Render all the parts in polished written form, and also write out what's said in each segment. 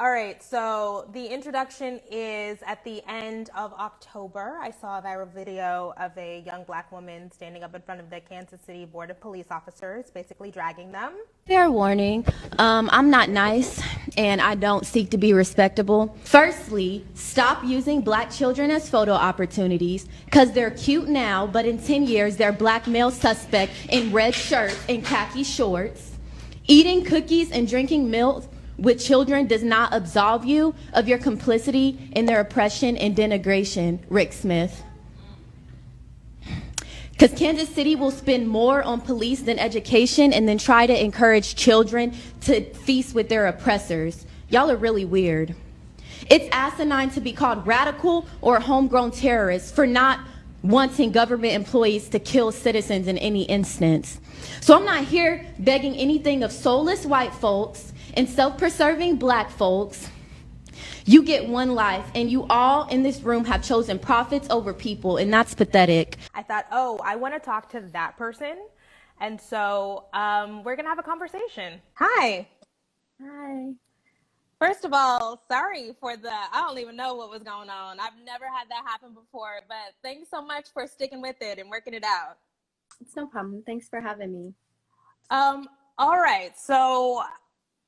All right, so the introduction is at the end of October. I saw a viral video of a young black woman standing up in front of the Kansas City Board of Police officers, basically dragging them. Fair warning, I'm not nice and I don't seek to be respectable. Firstly, stop using black children as photo opportunities because they're cute now, but in 10 years, they're black male suspect in red shirts and khaki shorts. Eating cookies and drinking milk with children does not absolve you of your complicity in their oppression and denigration, Rick Smith. Because Kansas City will spend more on police than education and then try to encourage children to feast with their oppressors. Y'all are really weird. It's asinine to be called radical or homegrown terrorists for not wanting government employees to kill citizens in any instance. So I'm not here begging anything of soulless white folks and self-preserving black folks. You get one life, and you all in this room have chosen profits over people, and that's pathetic. I thought, oh, I want to talk to that person. And so we're going to have a conversation. Hi. Hi. First of all, sorry for I don't even know what was going on. I've never had that happen before, but thanks so much for sticking with it and working it out. It's no problem. Thanks for having me. All right. So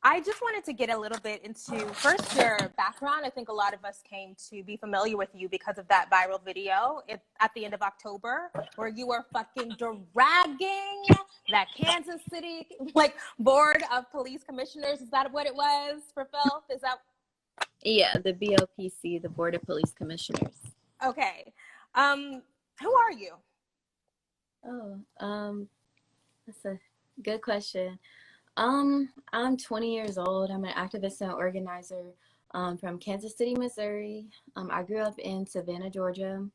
I just wanted to get a little bit into first your background. I think a lot of us came to be familiar with you because of that viral video at the end of October where you were fucking dragging that Kansas City Board of Police Commissioners. Is that what it was for filth? Is that? Yeah, the BOPC, the Board of Police Commissioners. Okay. Who are you? That's a good question. I'm 20 years old. I'm an activist and organizer from Kansas City, Missouri. I grew up in Savannah, Georgia.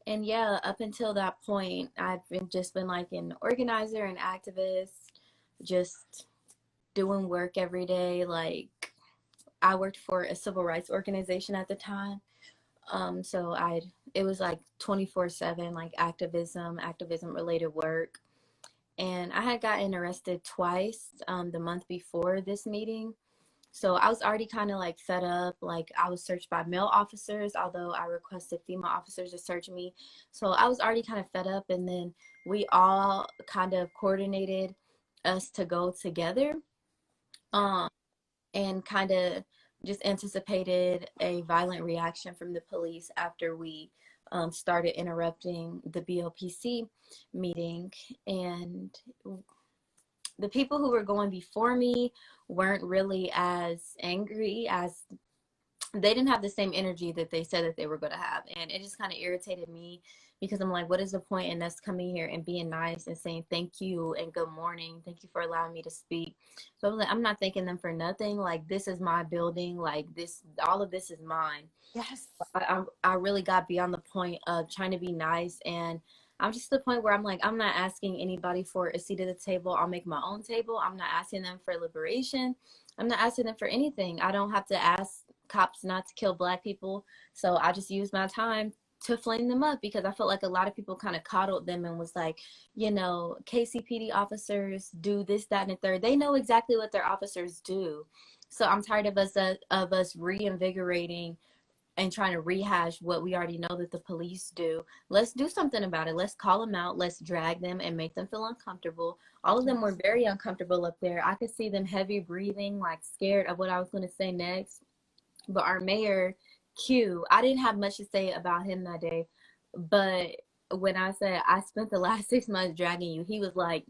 And yeah, up until that point, I've just been like an organizer and activist, just doing work every day. Like I worked for a civil rights organization at the time. So it was like 24/7, like activism related work. And I had gotten arrested twice the month before this meeting. So I was already kind of like fed up. Like I was searched by male officers, although I requested female officers to search me. So I was already kind of fed up. And then we all kind of coordinated us to go together and kind of just anticipated a violent reaction from the police after we started interrupting the BOPC meeting. And the people who were going before me weren't really as angry as they didn't have the same energy that they said that they were going to have. And it just kind of irritated me because I'm like, what is the point in us coming here and being nice and saying thank you and good morning, thank you for allowing me to speak. So I was like, I'm not thanking them for nothing. Like, this is my building. Like, all of this is mine. Yes. I really got beyond the point of trying to be nice, and I'm just to the point where I'm like, I'm not asking anybody for a seat at the table. I'll make my own table. I'm not asking them for liberation. I'm not asking them for anything. I don't have to ask cops not to kill black people. So I just use my time to flame them up because I felt like a lot of people kind of coddled them and was like, you know, KCPD officers do this, that, and the third. They know exactly what their officers do. So I'm tired of us reinvigorating and trying to rehash what we already know that the police do. Let's do something about it. Let's call them out. Let's drag them and make them feel uncomfortable. All of them were very uncomfortable up there. I could see them heavy breathing, like scared of what I was going to say next. But our mayor, Q, I didn't have much to say about him that day. But when I said, I spent the last 6 months dragging you, he was like,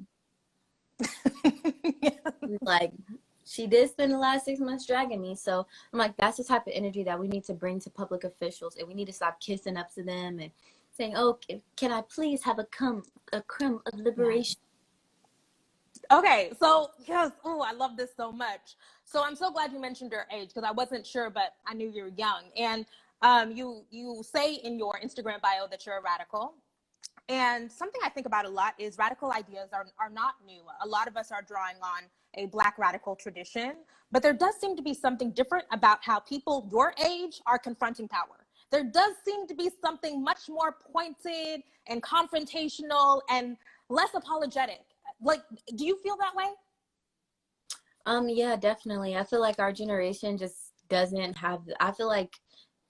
she did spend the last 6 months dragging me. So I'm like, that's the type of energy that we need to bring to public officials. And we need to stop kissing up to them and saying, oh, can I please have a crumb of liberation? Okay, so yes, I love this so much. So I'm so glad you mentioned your age because I wasn't sure, but I knew you were young. And you say in your Instagram bio that you're a radical. And something I think about a lot is radical ideas are not new. A lot of us are drawing on a Black radical tradition, but there does seem to be something different about how people your age are confronting power. There does seem to be something much more pointed and confrontational and less apologetic. Like, do you feel that way? Yeah, definitely. I feel like our generation just doesn't have, I feel like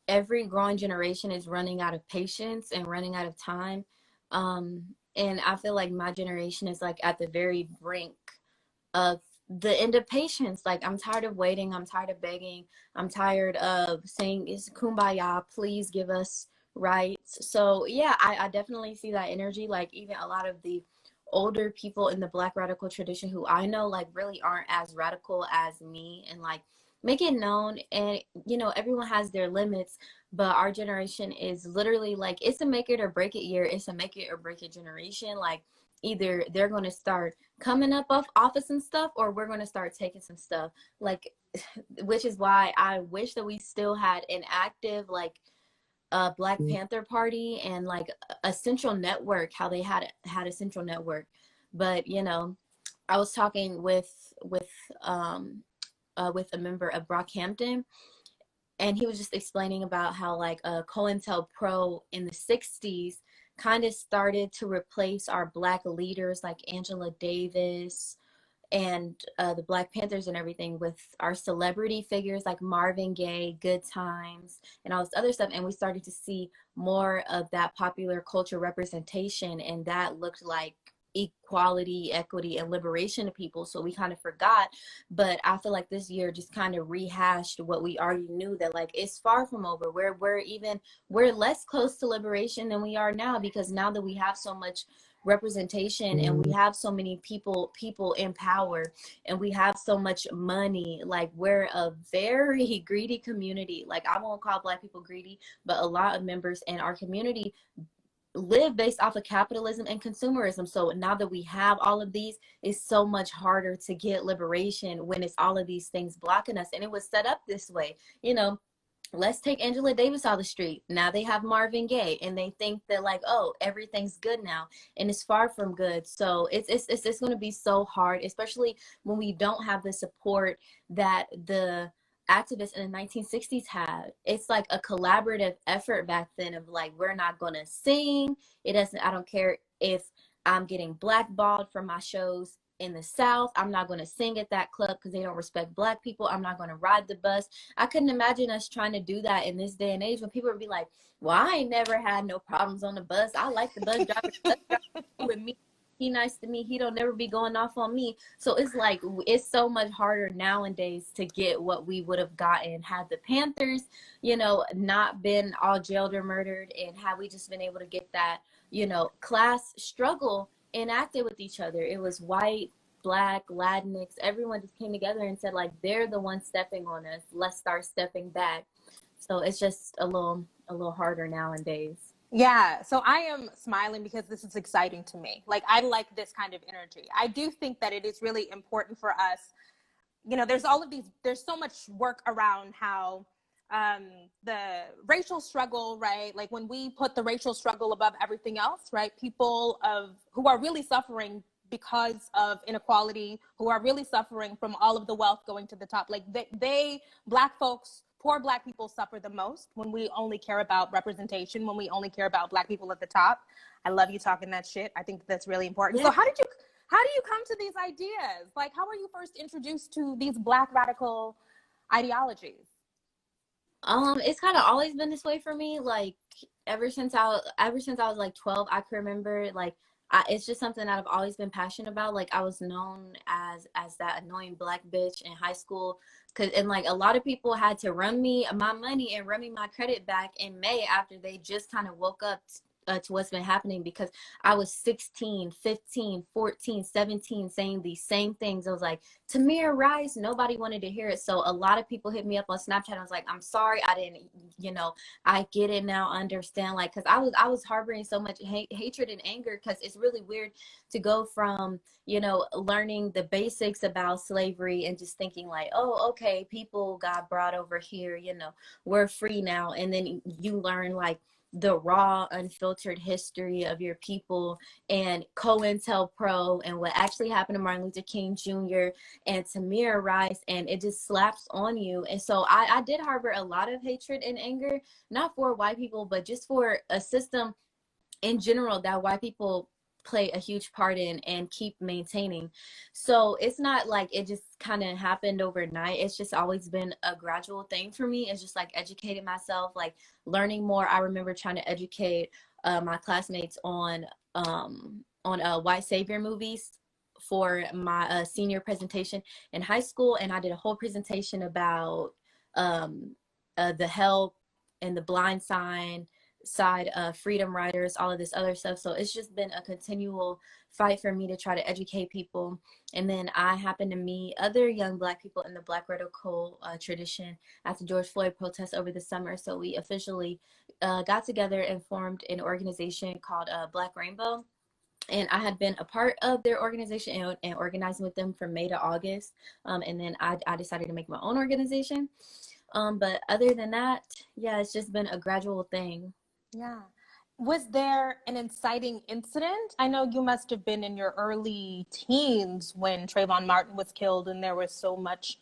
every growing generation is running out of patience and running out of time. And I feel like my generation is like at the very brink of the end of patience. Like, I'm tired of waiting. I'm tired of begging. I'm tired of saying, "It's kumbaya, please give us rights." So yeah, I definitely see that energy. Like, even a lot of the older people in the Black radical tradition who I know, like, really aren't as radical as me, and like make it known. And everyone has their limits, but our generation is literally like, it's a make it or break it year. It's a make it or break it generation. Like, either they're going to start coming up off office and stuff, or we're going to start taking some stuff, like, which is why I wish that we still had an active, like, Black Panther Party, and like a central network, how they had a central network. But I was talking with a member of Brockhampton, and he was just explaining about how, like, COINTELPRO in the 60s kind of started to replace our Black leaders like Angela Davis and the Black Panthers and everything with our celebrity figures like Marvin Gaye, Good Times, and all this other stuff. And we started to see more of that popular culture representation, and that looked like equality, equity, and liberation to people. So we kind of forgot. But I feel like this year just kind of rehashed what we already knew, that like it's far from over. We're less close to liberation than we are now, because now that we have so much representation and we have so many people in power, and we have so much money, like, we're a very greedy community. Like, I won't call Black people greedy, but a lot of members in our community live based off of capitalism and consumerism. So now that we have all of these, it's so much harder to get liberation when it's all of these things blocking us. And it was set up this way. Let's take Angela Davis out of the street. Now they have Marvin Gaye, and they think that, like, oh, everything's good now, and it's far from good. So it's going to be so hard, especially when we don't have the support that the activists in the 1960s had. It's like a collaborative effort back then of like, we're not going to sing. I don't care if I'm getting blackballed from my shows in the South. I'm not going to sing at that club because they don't respect Black people. I'm not going to ride the bus. I couldn't imagine us trying to do that in this day and age, when people would be like, well, I ain't never had no problems on the bus. I like the bus driver. The bus driver with me. He nice to me. He don't never be going off on me. So it's like, it's so much harder nowadays to get what we would have gotten had the Panthers, not been all jailed or murdered, and had we just been able to get that, class struggle enacted with each other. It was white, Black, Latinx, everyone just came together and said, like, they're the ones stepping on us. Let's start stepping back. So it's just a little harder nowadays. Yeah, so I am smiling because this is exciting to me. Like, I like this kind of energy. I do think that it is really important for us. There's so much work around how the racial struggle, right? Like, when we put the racial struggle above everything else, right? People who are really suffering because of inequality, who are really suffering from all of the wealth going to the top, like Black folks, poor Black people suffer the most when we only care about representation, when we only care about Black people at the top. I love you talking that shit. I think that's really important. Yeah. So how do you come to these ideas? Like, how were you first introduced to these Black radical ideologies? It's kind of always been this way for me. Like, ever since I was like 12, I can remember, like, it's just something that I've always been passionate about. Like, I was known as that annoying Black bitch in high school, and like a lot of people had to run me my money and run me my credit back in May, after they just kind of woke up to what's been happening, because I was 16, 15, 14, 17 saying these same things. I was like, Tamir Rice, nobody wanted to hear it. So a lot of people hit me up on Snapchat. I was like, I'm sorry, I didn't, I get it now, understand. Like, because I was harboring so much hatred and anger, because it's really weird to go from, learning the basics about slavery and just thinking like, oh, okay, people got brought over here, we're free now. And then you learn like the raw, unfiltered history of your people, and COINTELPRO, and what actually happened to Martin Luther King Jr. and Tamir Rice, and it just slaps on you. And so I did harbor a lot of hatred and anger, not for white people, but just for a system in general that white people play a huge part in and keep maintaining. So it's not like it just kind of happened overnight. It's just always been a gradual thing for me. It's just like educating myself, like learning more. I remember trying to educate my classmates on white savior movies for my senior presentation in high school, and I did a whole presentation about The Help and The Blind Side, Freedom Riders, all of this other stuff. So it's just been a continual fight for me to try to educate people. And then I happened to meet other young Black people in the Black Red Coal tradition at the George Floyd protests over the summer. So we officially got together and formed an organization called Black Rainbow. And I had been a part of their organization and organizing with them from May to August. And then I decided to make my own organization. But other than that, yeah, it's just been a gradual thing. Yeah. Was there an inciting incident? I know you must have been in your early teens when Trayvon Martin was killed, and there was so much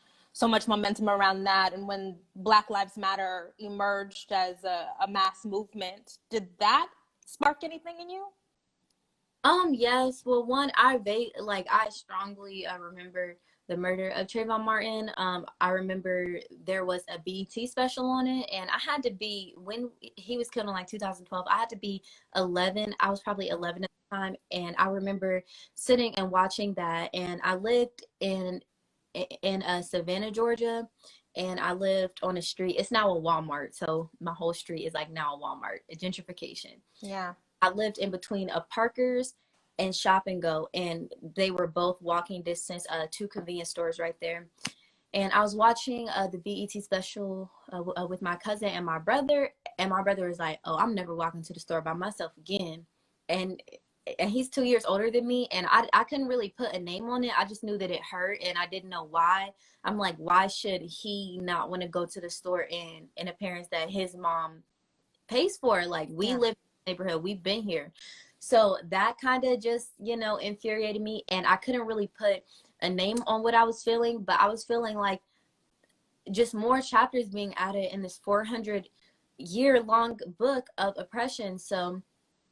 momentum around that. And when Black Lives Matter emerged as a mass movement, did that spark anything in you? Yes. Well, one, I strongly remember the murder of Trayvon Martin. I remember there was a BET special on it, and I had to be, when he was killed in like 2012, I had to be 11. I was probably 11 at the time, and I remember sitting and watching that. And I lived in Savannah, Georgia, and I lived on a street. It's now a Walmart, so my whole street is like now a Walmart, a gentrification. Yeah. I lived in between a Parker's and Shop and Go, and they were both walking distance, 2 convenience stores right there. And I was watching the BET special with my cousin and my brother was like, "Oh, I'm never walking to the store by myself again." And he's 2 years older than me, and I couldn't really put a name on it. I just knew that it hurt, and I didn't know why. I'm like, why should he not want to go to the store in appearance that his mom pays for? Like, we live neighborhood, we've been here. So that kind of just, infuriated me, and I couldn't really put a name on what I was feeling, but I was feeling like just more chapters being added in this 400-year-long book of oppression. So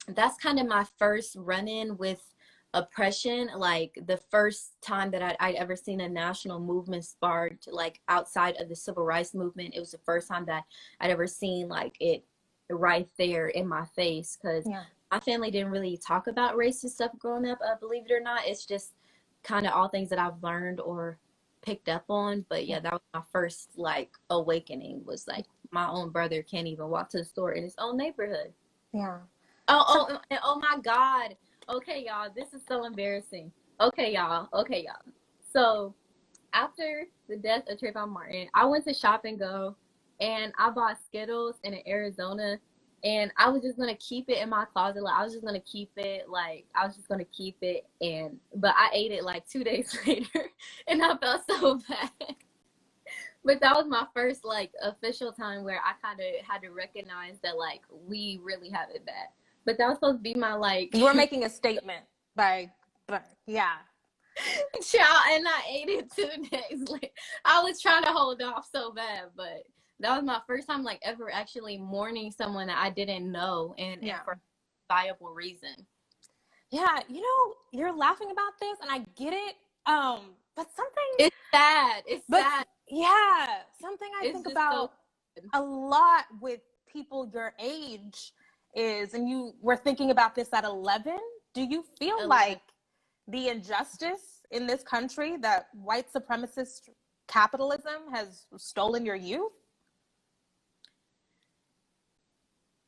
that's kind of my first run-in with oppression, like the first time that I'd ever seen a national movement sparked, like outside of the civil rights movement. It was the first time that I'd ever seen like it right there in my face, because my family didn't really talk about racist stuff growing up, believe it or not. It's just kind of all things that I've learned or picked up on. But yeah, that was my first like awakening, was like my own brother can't even walk to the store in his own neighborhood. Yeah. Oh my God. Okay, y'all, this is so embarrassing. Okay, y'all. So after the death of Trayvon Martin, I went to Shop and Go, and I bought Skittles in Arizona, and I was just gonna keep it in my closet. Like, I was just gonna keep it. But I ate it like 2 days later, and I felt so bad. But that was my first like official time where I kind of had to recognize that like we really have it bad. But that was supposed to be my like. You were making a statement by, yeah. Child, and I ate it 2 days later. I was trying to hold off so bad, but that was my first time like ever actually mourning someone that I didn't know, and for a viable reason. Yeah, you're laughing about this, and I get it. But something, it's sad. It's sad. Yeah, something I think about a lot with people your age is, and you were thinking about this at 11. Do you feel like the injustice in this country, that white supremacist capitalism has stolen your youth?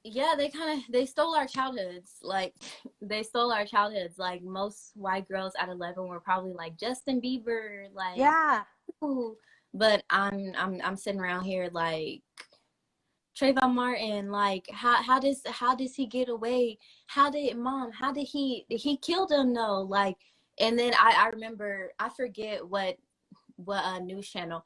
Yeah, they stole our childhoods. Like, they stole our childhoods. Like, most white girls at 11 were probably like Justin Bieber, like, yeah. Ooh. But I'm sitting around here like, Trayvon Martin, like, how does he get away? How did he kill them though? Like, and then I remember, I forget what news channel,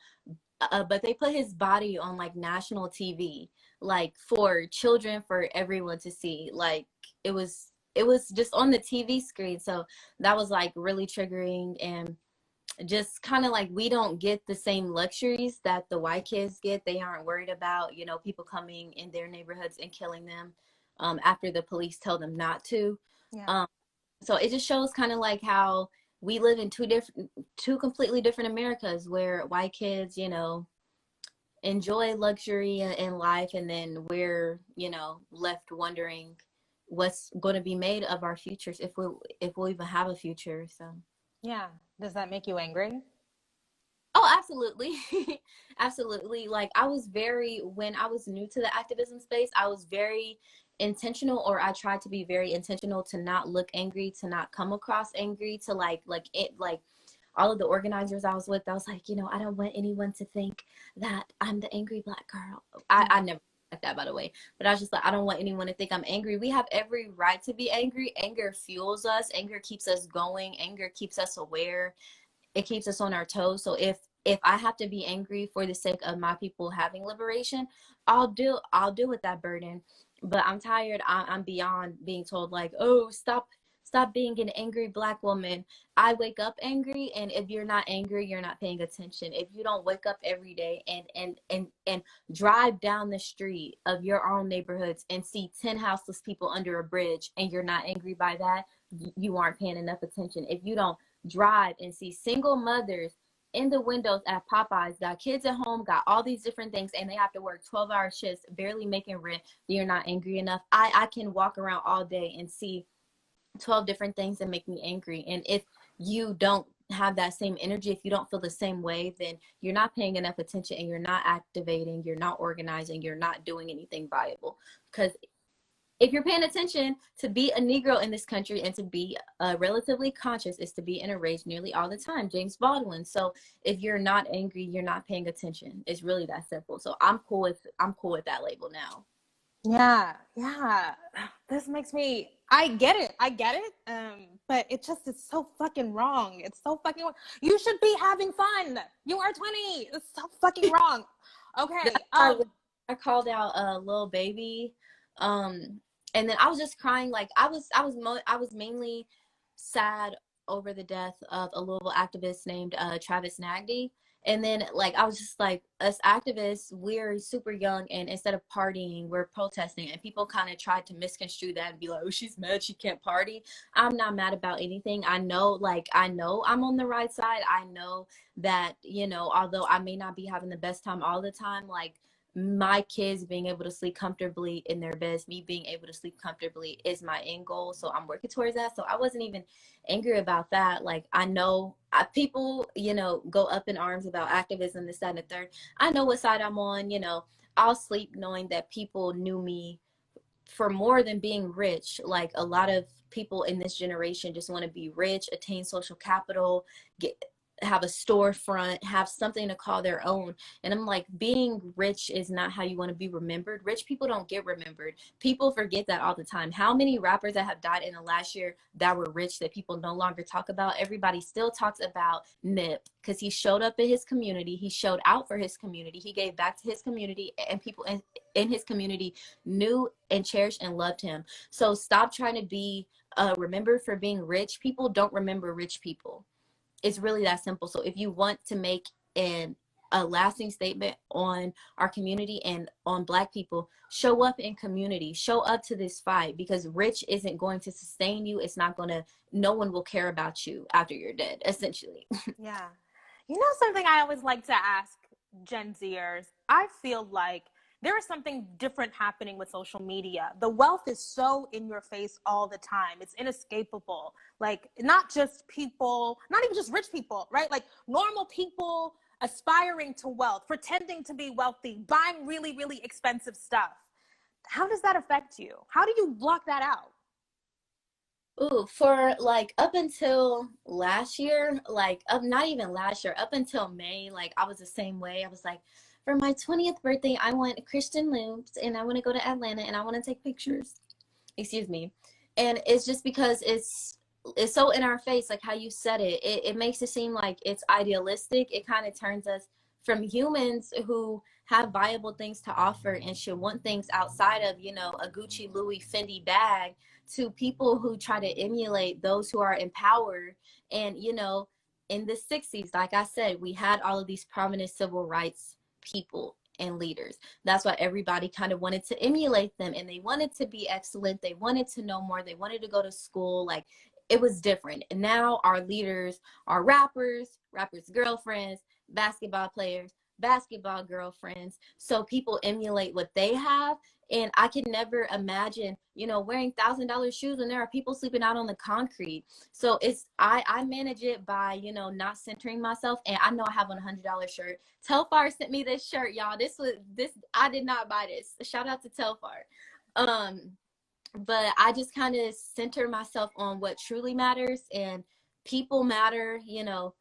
but they put his body on like national TV, like for children, for everyone to see. Like, it was just on the TV screen. So that was like really triggering, and just kind of like, we don't get the same luxuries that the white kids get. They aren't worried about, people coming in their neighborhoods and killing them after the police tell them not to. So it just shows kind of like how we live in two completely different Americas, where white kids, you know, enjoy luxury in life, and then we're, you know, left wondering what's going to be made of our futures, if we'll even have a future. So Yeah. Does that make you angry? oh, absolutely. Absolutely. Like I was very, when I was new to the activism space, I was very intentional, or I tried to be very intentional to not look angry, to not come across angry, to like all of the organizers I was with, I was like, you know, I don't want anyone to think that I'm the angry Black girl. I never like that, by the way. But I was just like, I don't want anyone to think I'm angry. We have every right to be angry. Anger fuels us. Anger keeps us going. Anger keeps us aware. It keeps us on our toes. So if I have to be angry for the sake of my people having liberation, I'll deal with that burden. But I'm tired. I'm beyond being told like, oh, stop being an angry Black woman. I wake up angry, and if you're not angry, you're not paying attention. If you don't wake up every day and drive down the street of your own neighborhoods and see 10 houseless people under a bridge, and you're not angry by that, you aren't paying enough attention. If you don't drive and see single mothers in the windows at Popeyes, got kids at home, got all these different things, and they have to work 12-hour shifts, barely making rent, you're not angry enough. I can walk around all day and see 12 different things that make me angry. And if you don't have that same energy, if you don't feel the same way, then you're not paying enough attention, and you're not activating, you're not organizing, you're not doing anything viable. Because if you're paying attention, to be a Negro in this country and to be relatively conscious is to be enraged nearly all the time. James Baldwin. So if you're not angry, you're not paying attention. It's really that simple. So I'm cool with that label now. Yeah, yeah. This makes me. I get it. I get it. But it just is so fucking wrong. It's so fucking wrong. You should be having fun. You are 20. It's so fucking wrong. Okay. I called out a little baby, and then I was just crying. Like I was mainly sad over the death of a Louisville activist named Travis Nagdy. And then like I was just like, us activists, we're super young, and instead of partying, we're protesting. And people kind of tried to misconstrue that and be like, oh, she's mad she can't party. I'm not mad about anything. I know I'm on the right side. I know that, you know, although I may not be having the best time all the time, like my kids being able to sleep comfortably in their beds, me being able to sleep comfortably is my end goal. So I'm working towards that. So I wasn't even angry about that. Like I know people, you know, go up in arms about activism, this, that, and the third. I know what side I'm on. You know, I'll sleep knowing that people knew me for more than being rich. Like a lot of people in this generation just want to be rich, attain social capital, have a storefront, have something to call their own. And I'm like, being rich is not how you want to be remembered. Rich people don't get remembered. People forget that all the time. How many rappers that have died in the last year that were rich that people no longer talk about? Everybody still talks about Nip because he showed up in his community. He showed out for his community. He gave back to his community, and people in his community knew and cherished and loved him. So stop trying to be remembered for being rich. People don't remember rich people. It's really that simple. So if you want to make a lasting statement on our community and on Black people, show up in community, show up to this fight, because rich isn't going to sustain you. It's not going to, no one will care about you after you're dead, essentially. Yeah. You know something I always like to ask Gen Zers? I feel like there is something different happening with social media. The wealth is so in your face all the time. It's inescapable. Like not just people, not even just rich people, right? Like normal people aspiring to wealth, pretending to be wealthy, buying really, really expensive stuff. How does that affect you? How do you block that out? Ooh, for like up until last year, like not even last year, up until May, like I was the same way. I was like, for my 20th birthday, I want Christian loops, and I want to go to Atlanta, and I want to take pictures. Excuse me. And it's just because it's so in our face, like how you said it. It makes it seem like it's idealistic. It kind of turns us from humans who have viable things to offer and should want things outside of, you know, a Gucci, Louis, Fendi bag, to people who try to emulate those who are empowered. And, you know, in the 60s, like I said, we had all of these prominent civil rights people and leaders. That's why everybody kind of wanted to emulate them, and they wanted to be excellent. They wanted to know more. They wanted to go to school. Like it was different. And now our leaders are rappers, rappers' girlfriends, basketball players, basketball girlfriends. So people emulate what they have. And I can never imagine, you know, wearing $1,000 shoes when there are people sleeping out on the concrete. So I manage it by, you know, not centering myself. And I know I have on $100 shirt. Telfar sent me this shirt, y'all. This I did not buy this. Shout out to Telfar. But I just kind of center myself on what truly matters, and people matter, you know,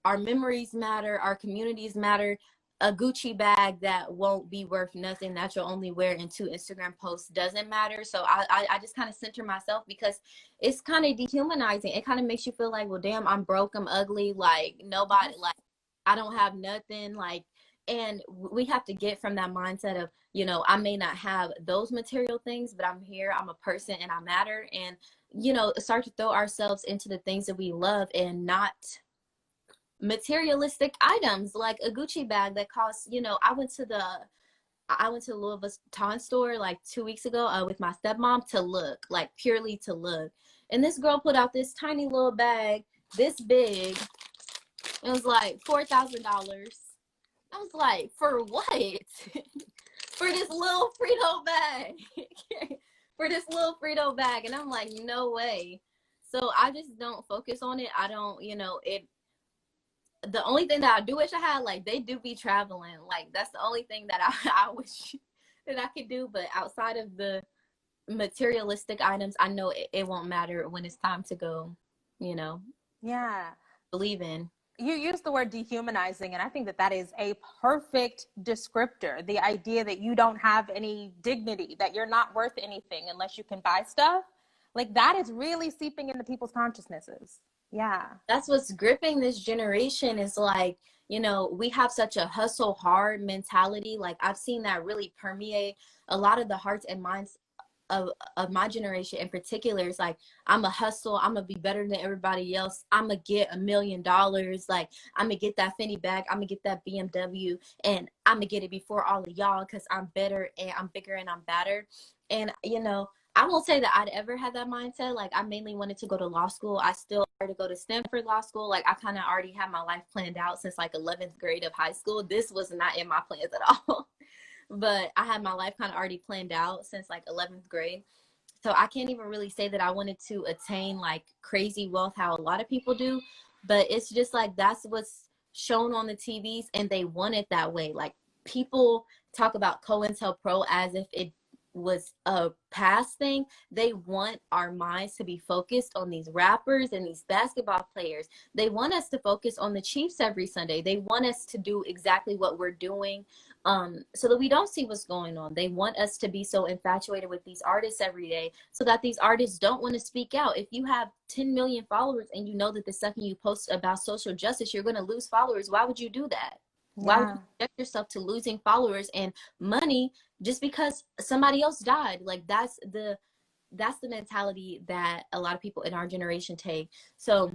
our memories matter, our communities matter. A Gucci bag that won't be worth nothing, that you'll only wear in 2 Instagram posts, doesn't matter. So I just kind of center myself, because it's kind of dehumanizing. It kind of makes you feel like, well, damn, I'm broke, I'm ugly, like nobody, like I don't have nothing, like. And we have to get from that mindset of, you know, I may not have those material things, but I'm here, I'm a person, and I matter. And, you know, start to throw ourselves into the things that we love, and not materialistic items like a Gucci bag that costs, you know. I went to the Louis Vuitton store like 2 weeks ago with my stepmom, to look, like purely to look. And this girl put out this tiny little bag, this big. It was like $4,000. I was like, for what? For this little Frito bag. For this little Frito bag. And I'm like, no way. So I just don't focus on it. I don't, you know, the only thing that I do wish I had, like, they do be traveling. Like, that's the only thing that I wish that I could do. But outside of the materialistic items, I know it won't matter when it's time to go, you know. Yeah. Believe in. You use the word dehumanizing, and I think that is a perfect descriptor. The idea that you don't have any dignity, that you're not worth anything unless you can buy stuff, like that is really seeping into people's consciousnesses. Yeah. That's what's gripping this generation, is like, you know, we have such a hustle hard mentality. Like, I've seen that really permeate a lot of the hearts and minds of my generation in particular. Is like, I'm a hustle, I'm gonna be better than everybody else, I'm gonna get $1 million, like I'm gonna get that Fendi bag, I'm gonna get that BMW, and I'm gonna get it before all of y'all, because I'm better and I'm bigger and I'm better. And, you know, I won't say that I'd ever had that mindset. Like, I mainly wanted to go to law school. I still wanted to go to Stanford Law School. Like, I kind of already had my life planned out since like 11th grade of high school. This was not in my plans at all. But I had my life kind of already planned out since like 11th grade. So I can't even really say that I wanted to attain like crazy wealth, how a lot of people do. But it's just like, that's what's shown on the TVs, and they want it that way. Like, people talk about COINTELPRO as if it was a past thing. They want our minds to be focused on these rappers and these basketball players. They want us to focus on the Chiefs every Sunday. They want us to do exactly what we're doing, so that we don't see what's going on. They want us to be so infatuated with these artists every day, so that these artists don't want to speak out. If you have 10 million followers and you know that the second you post about social justice, you're going to lose followers, why would you do that? Why would you subject yourself to losing followers and money just because somebody else died? Like, that's the mentality that a lot of people in our generation take. So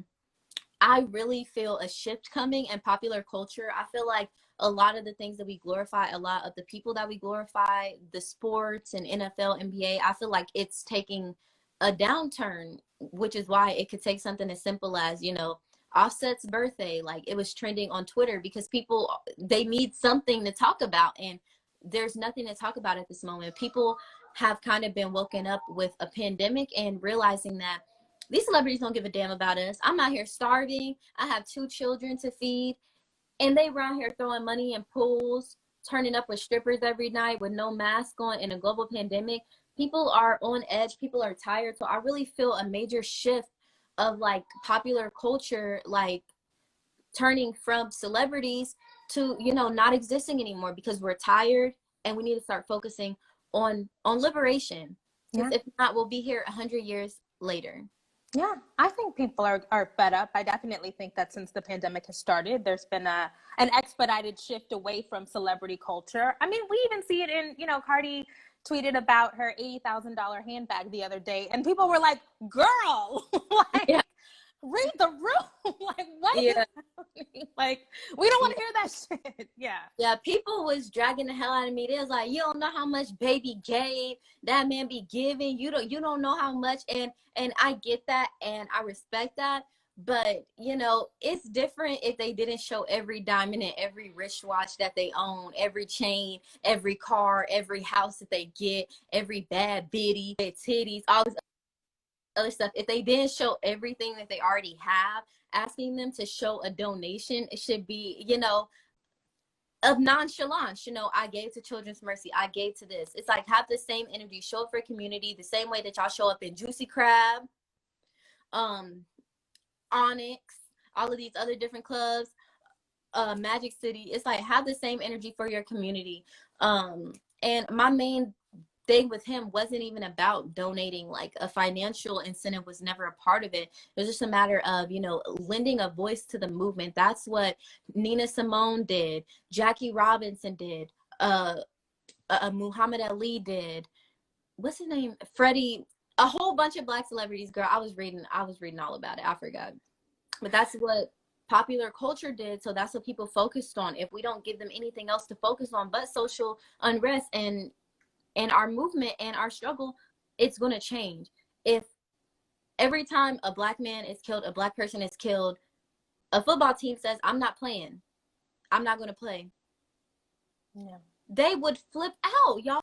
I really feel a shift coming in popular culture. I feel like a lot of the things that we glorify, a lot of the people that we glorify, the sports and NFL, NBA, I feel like it's taking a downturn, which is why it could take something as simple as, you know, Offset's birthday. Like, it was trending on Twitter because people, they need something to talk about, and there's nothing to talk about at this moment. People have kind of been woken up with a pandemic and realizing that these celebrities don't give a damn about us. I'm out here starving. I have 2 children to feed, and they around here throwing money in pools, turning up with strippers every night with no mask on in a global pandemic. People are on edge. People are tired. So I really feel a major shift of like popular culture, like turning from celebrities to, you know, not existing anymore, because we're tired and we need to start focusing on liberation. Because if not, we'll be here 100 years later. Yeah, I think people are fed up. I definitely think that since the pandemic has started, there's been an expedited shift away from celebrity culture. I mean, we even see it in, you know, Cardi tweeted about her $80,000 handbag the other day, and people were like, girl, like, read the room. Like, what is Yeah. happening? Like, we don't want to hear that shit. Yeah. Yeah, people was dragging the hell out of me. They was like, you don't know how much baby gave that man be giving. You don't know how much. And I get that and I respect that. But you know, it's different if they didn't show every diamond and every wristwatch that they own, every chain, every car, every house that they get, every bad bitty, their titties, all this other stuff. If they didn't show everything that they already have, asking them to show a donation, it should be, you know, of nonchalance. You know, I gave to Children's Mercy, I gave to this. It's like, have the same energy, show up for community the same way that y'all show up in Juicy Crab, Onyx, all of these other different clubs, Magic City. It's like, have the same energy for your community. And my main thing with him wasn't even about donating. Like, a financial incentive was never a part of it. It was just a matter of, you know, lending a voice to the movement. That's what Nina Simone did, Jackie Robinson did, Muhammad Ali did, what's his name, Freddie, a whole bunch of Black celebrities. Girl, I was reading all about it. I forgot. But that's what popular culture did. So that's what people focused on. If we don't give them anything else to focus on but social unrest and our movement and our struggle, it's going to change. If every time a Black man is killed, a Black person is killed, a football team says, I'm not playing, I'm not going to play, Yeah. they would flip out, y'all.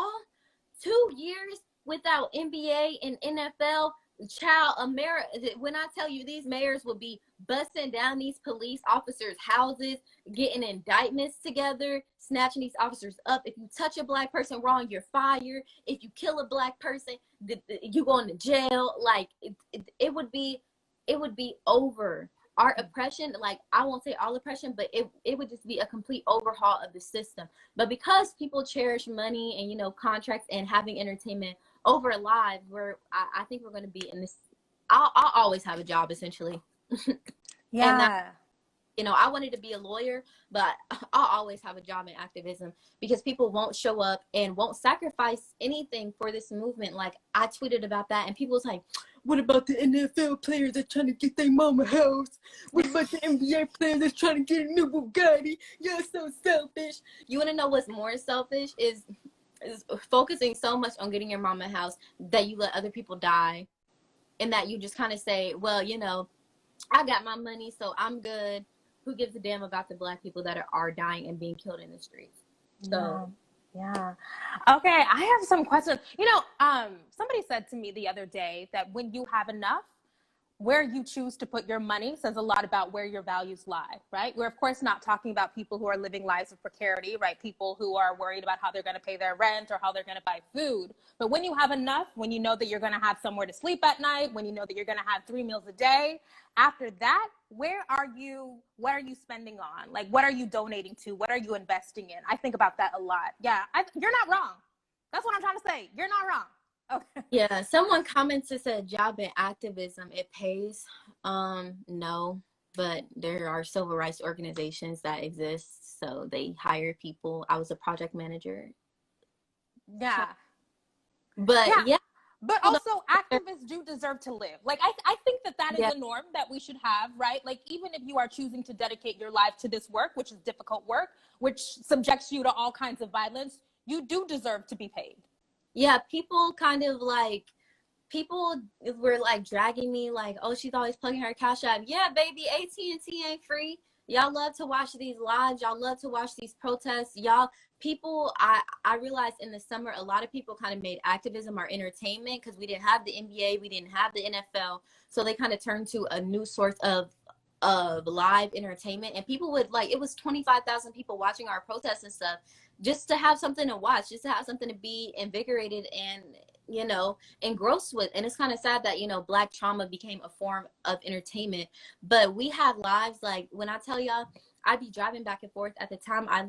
2 years without NBA and NFL, child, America, when I tell you, these mayors will be busting down these police officers' houses, getting indictments together, snatching these officers up. If you touch a Black person wrong, you're fired. If you kill a Black person, you going to jail. Like, it would be over. Our oppression, like, I won't say all oppression, but it would just be a complete overhaul of the system. But because people cherish money and, you know, contracts and having entertainment over lives, I think we're going to be in this. I'll always have a job, essentially. Yeah. And that, you know, I wanted to be a lawyer, but I'll always have a job in activism because people won't show up and won't sacrifice anything for this movement. Like, I tweeted about that and people was like, what about the NFL players that's trying to get their mama house? What about the NBA players that's trying to get a new Bugatti? You're so selfish. You want to know what's more selfish is focusing so much on getting your mama a house that you let other people die, and that you just kind of say, well, you know, I got my money, so I'm good. Who gives a damn about the Black people that are dying and being killed in the streets? So yeah. Okay, I have some questions. You know, somebody said to me the other day that when you have enough, where you choose to put your money says a lot about where your values lie, right? We're of course not talking about people who are living lives of precarity, right? People who are worried about how they're going to pay their rent or how they're going to buy food. But when you have enough, when you know that you're going to have somewhere to sleep at night, when you know that you're going to have 3 meals a day, after that, what are you spending on? Like, what are you donating to? What are you investing in? I think about that a lot. Yeah, you're not wrong. That's what I'm trying to say. You're not wrong. Okay. yeah, someone commented, said job in activism, it pays. No, but there are civil rights organizations that exist, so they hire people. I was a project manager. Yeah. But yeah. But also, activists do deserve to live. Like, I think that is a norm that we should have, right? Like, even if you are choosing to dedicate your life to this work, which is difficult work, which subjects you to all kinds of violence, you do deserve to be paid. Yeah, people were like dragging me, like, oh, she's always plugging her Cash App. Yeah, baby, AT&T ain't free. Y'all love to watch these lives. Y'all love to watch these protests. I realized in the summer, a lot of people kind of made activism our entertainment because we didn't have the NBA, we didn't have the NFL. So they kind of turned to a new source of live entertainment. And people would, like, it was 25,000 people watching our protests and stuff just to have something to watch, just to have something to be invigorated and, you know, engrossed with. And it's kind of sad that, you know, Black trauma became a form of entertainment. But we had lives, like, when I tell y'all, I'd be driving back and forth. At the time I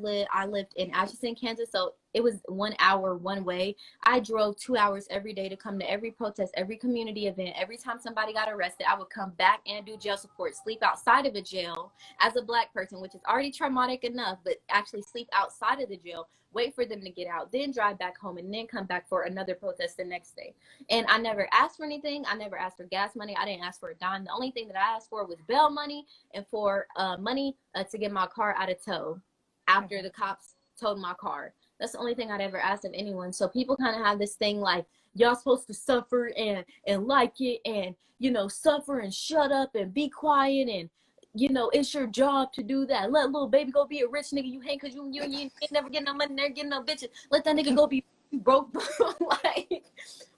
lived in Atchison, Kansas. So it was 1 hour one way. I drove 2 hours every day to come to every protest, every community event. Every time somebody got arrested, I would come back and do jail support, sleep outside of a jail as a Black person, which is already traumatic enough, but actually sleep outside of the jail, wait for them to get out, then drive back home, and then come back for another protest the next day. And I never asked for anything. I never asked for gas money. I didn't ask for a dime. The only thing that I asked for was bail money and for money to get my car out of tow after the cops towed my car. That's the only thing I'd ever asked of anyone. So people kind of have this thing like, y'all supposed to suffer and like it, and, you know, suffer and shut up and be quiet, and, you know, it's your job to do that. Let little baby go be a rich nigga you hate because you ain't never getting no money, never getting no bitches. Let that nigga go be broke. Like,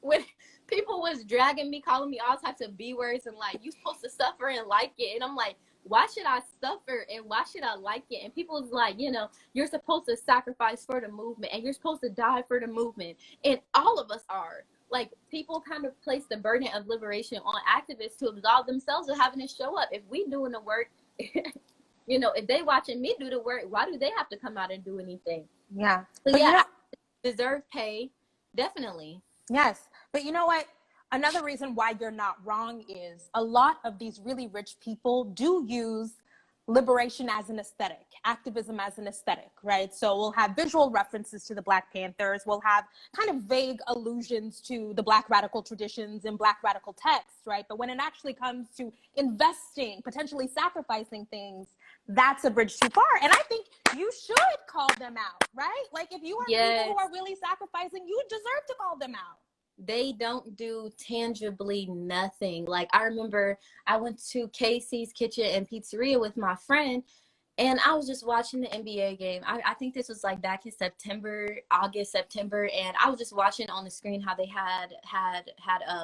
when people was dragging me, calling me all types of B words and like, you supposed to suffer and like it. And I'm like, why should I suffer and why should I like it? And people was like, you know, you're supposed to sacrifice for the movement and you're supposed to die for the movement. And all of us are. Like, people kind of place the burden of liberation on activists to absolve themselves of having to show up. If we doing the work, you know, if they watching me do the work, why do they have to come out and do anything? Yeah. So but yeah, you know, deserve pay, definitely. yes. But you know what? Another reason why you're not wrong is a lot of these really rich people do use liberation as an aesthetic, activism as an aesthetic, right? So we'll have visual references to the Black Panthers, we'll have kind of vague allusions to the Black radical traditions and Black radical texts, right? But when it actually comes to investing, potentially sacrificing things, that's a bridge too far. And I think you should call them out, right? Like, if you are people who are really sacrificing, you deserve to call them out. They don't do tangibly nothing. Like, I remember I went to Casey's Kitchen and Pizzeria with my friend, and I was just watching the NBA game. I think this was like back in August, September, and I was just watching on the screen how they had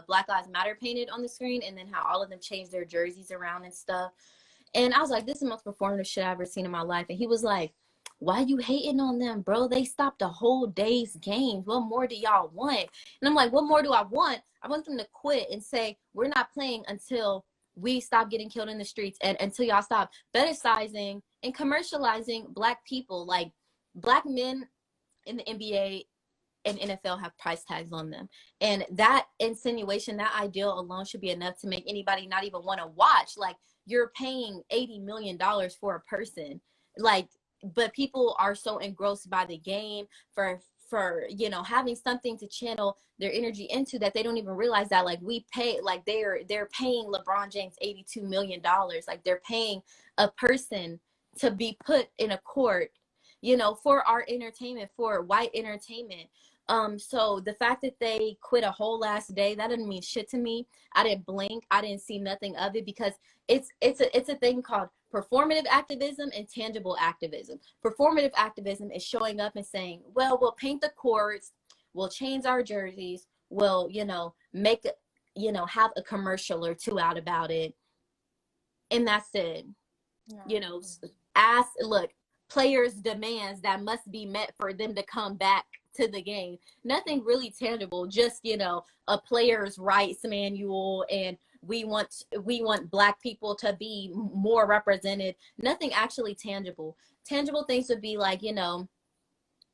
Black Lives Matter painted on the screen, and then how all of them changed their jerseys around and stuff. And I was like, this is the most performative shit I've ever seen in my life. And he was like, why you hating on them, bro? They stopped a whole day's games. What more do y'all want? And I'm like, what more do I want? I want them to quit and say, we're not playing until we stop getting killed in the streets and until y'all stop fetishizing and commercializing Black people. Like, Black men in the NBA and NFL have price tags on them. And that insinuation, that ideal alone should be enough to make anybody not even want to watch. Like, you're paying $80 million for a person. Like, but people are so engrossed by the game for you know, having something to channel their energy into, that they don't even realize that, like, we pay, like, they're paying LeBron James $82 million. Like, they're paying a person to be put in a court, you know, for our entertainment, for white entertainment. So the fact that they quit a whole last day, that didn't mean shit to me. I didn't blink. I didn't see nothing of it, because it's a thing called performative activism and tangible activism. Performative activism is showing up and saying, well, we'll paint the courts, we'll change our jerseys, we'll, you know, make, you know, have a commercial or two out about it, and that's it. Yeah. You know, look, players' demands that must be met for them to come back to the game. Nothing really tangible, just, you know, a player's rights manual, and we want Black people to be more represented. Nothing actually tangible. Tangible things would be like, you know,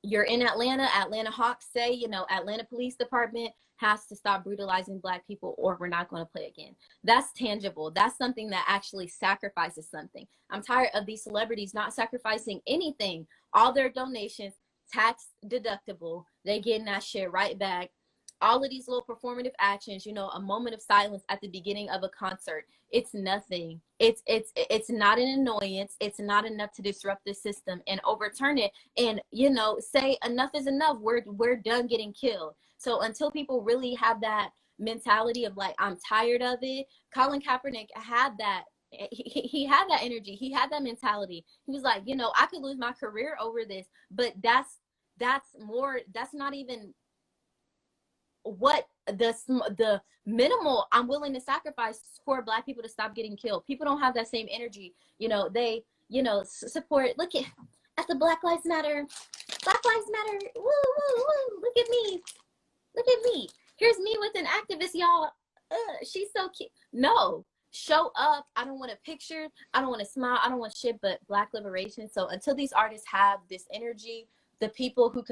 you're in Atlanta Hawks say, you know, Atlanta Police Department has to stop brutalizing Black people or we're not going to play again. That's tangible. That's something that actually sacrifices something. I'm tired of these celebrities not sacrificing anything. All their donations, tax deductible, they getting that shit right back. All of these little performative actions, you know, a moment of silence at the beginning of a concert, it's nothing. It's not an annoyance. It's not enough to disrupt the system and overturn it, and, you know, say enough is enough. We're done getting killed. So until people really have that mentality of like, I'm tired of it. Colin Kaepernick had that. He had that energy. He had that mentality. He was like, you know, I could lose my career over this, but that's not even what the minimal I'm willing to sacrifice for Black people to stop getting killed. People don't have that same energy. You know, they, you know, support, look at the Black Lives Matter, woo, woo, woo, look at me, here's me with an activist, y'all, she's so cute. No, show up. I don't want a picture, I don't want to smile, I don't want shit but Black liberation. So until these artists have this energy, the people who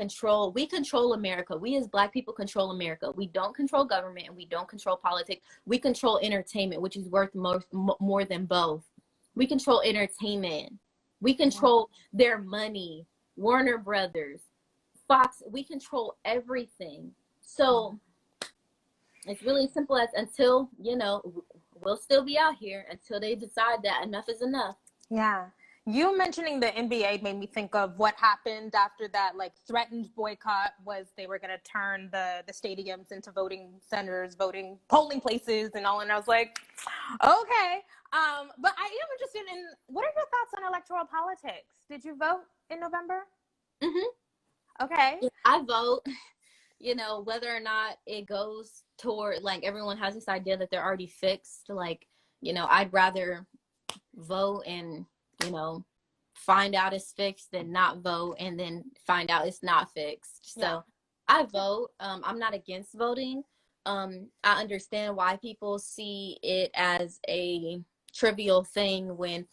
we control America. We as Black people control America. We don't control government and we don't control politics. We control entertainment, which is worth more than both. We control entertainment. We control their money, Warner Brothers, Fox. We control everything. So it's really simple as until, you know, we'll still be out here until they decide that enough is enough. Yeah. You mentioning the NBA made me think of what happened after that, like, threatened boycott was they were going to turn the stadiums into voting centers, polling places and all. And I was like, okay. But I am interested in, what are your thoughts on electoral politics? Did you vote in November? Mm-hmm. Okay. Yeah, I vote. You know, whether or not it goes toward, like, everyone has this idea that they're already fixed. Like, you know, I'd rather vote and, you know, find out it's fixed than not vote and then find out it's not fixed. So yeah. I vote. I'm not against voting. I understand why people see it as a trivial thing when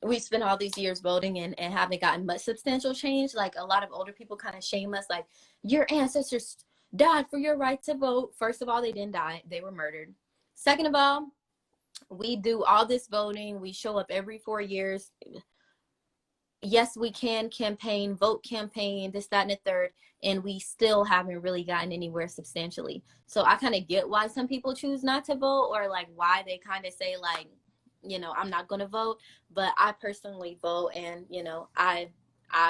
we spent all these years voting and haven't gotten much substantial change. Like, a lot of older people kind of shame us, like, your ancestors died for your right to vote. First of all, they didn't die. They were murdered. Second of all, we do all this voting. We show up every 4 years. Yes, we can campaign, vote campaign, this, that, and the third, and we still haven't really gotten anywhere substantially. So I kind of get why some people choose not to vote, or like why they kind of say, like, you know, I'm not going to vote. But I personally vote, and, you know, I